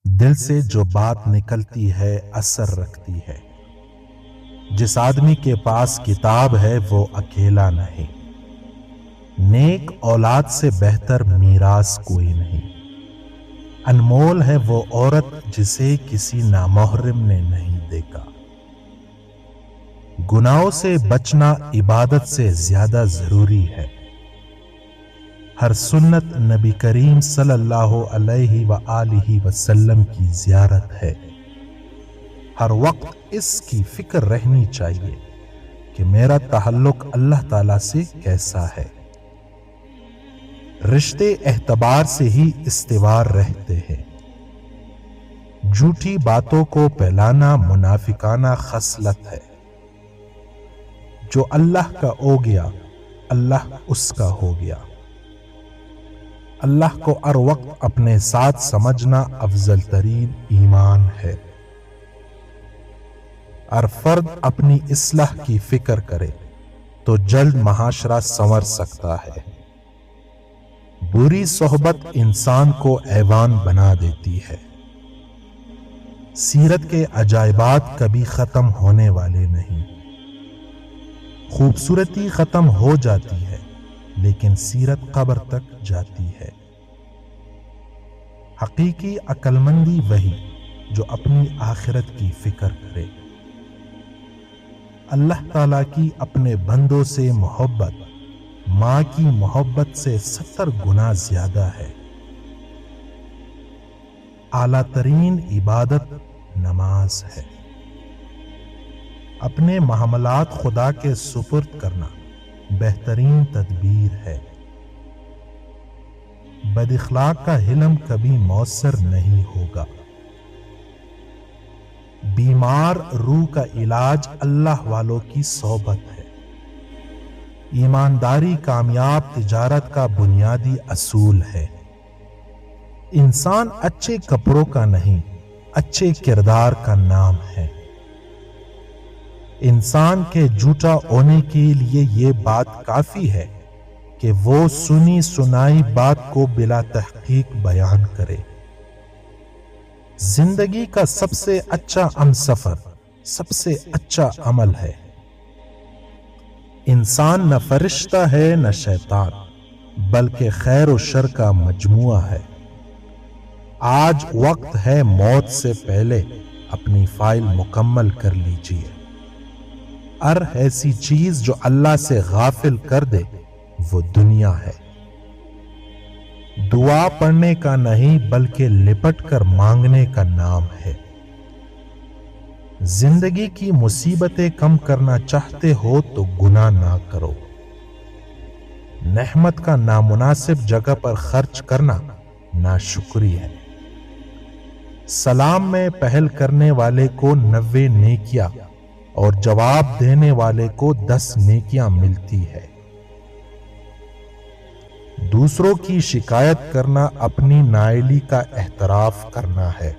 دل سے جو بات نکلتی ہے اثر رکھتی ہے۔ جس آدمی کے پاس کتاب ہے وہ اکیلا نہیں۔ نیک اولاد سے بہتر میراث کوئی نہیں۔ انمول ہے وہ عورت جسے کسی نامحرم نے نہیں دیکھا۔ گناہوں سے بچنا عبادت سے زیادہ ضروری ہے۔ ہر سنت نبی کریم صلی اللہ علیہ وآلہ وسلم کی زیارت ہے۔ ہر وقت اس کی فکر رہنی چاہیے کہ میرا تعلق اللہ تعالی سے کیسا ہے۔ رشتے اعتبار سے ہی استوار رہتے ہیں۔ جھوٹی باتوں کو پھیلانا منافقانہ خصلت ہے۔ جو اللہ کا ہو گیا اللہ اس کا ہو گیا۔ اللہ کو ہر وقت اپنے ساتھ سمجھنا افضل ترین ایمان ہے۔ ہر فرد اپنی اصلاح کی فکر کرے تو جلد معاشرہ سنور سکتا ہے۔ بری صحبت انسان کو حیوان بنا دیتی ہے۔ سیرت کے عجائبات کبھی ختم ہونے والے نہیں۔ خوبصورتی ختم ہو جاتی ہے لیکن سیرت قبر تک جاتی ہے۔ حقیقی عقل مندی وہی جو اپنی آخرت کی فکر کرے۔ اللہ تعالیٰ کی اپنے بندوں سے محبت ماں کی محبت سے 70 گنا زیادہ ہے۔ اعلیٰ ترین عبادت نماز ہے۔ اپنے معاملات خدا کے سپرد کرنا بہترین تدبیر ہے۔ بد اخلاق کا حلم کبھی موثر نہیں ہوگا۔ بیمار روح کا علاج اللہ والوں کی صحبت ہے۔ ایمانداری کامیاب تجارت کا بنیادی اصول ہے۔ انسان اچھے کپڑوں کا نہیں، اچھے کردار کا نام ہے۔ انسان کے جھوٹا ہونے کے لیے یہ بات کافی ہے کہ وہ سنی سنائی بات کو بلا تحقیق بیان کرے۔ زندگی کا سب سے اچھا ہمسفر سب سے اچھا عمل ہے۔ انسان نہ فرشتہ ہے نہ شیطان بلکہ خیر و شر کا مجموعہ ہے۔ آج وقت ہے موت سے پہلے اپنی فائل مکمل کر لیجیے۔ ہر ایسی چیز جو اللہ سے غافل کر دے وہ دنیا ہے۔ دعا پڑھنے کا نہیں بلکہ لپٹ کر مانگنے کا نام ہے۔ زندگی کی مصیبتیں کم کرنا چاہتے ہو تو گناہ نہ کرو۔ نعمت کا نامناسب جگہ پر خرچ کرنا ناشکری ہے۔ سلام میں پہل کرنے والے کو 90 نیکیاں اور جواب دینے والے کو 10 نیکیاں ملتی ہے۔ دوسروں کی شکایت کرنا اپنی نااہلی کا اعتراف کرنا ہے۔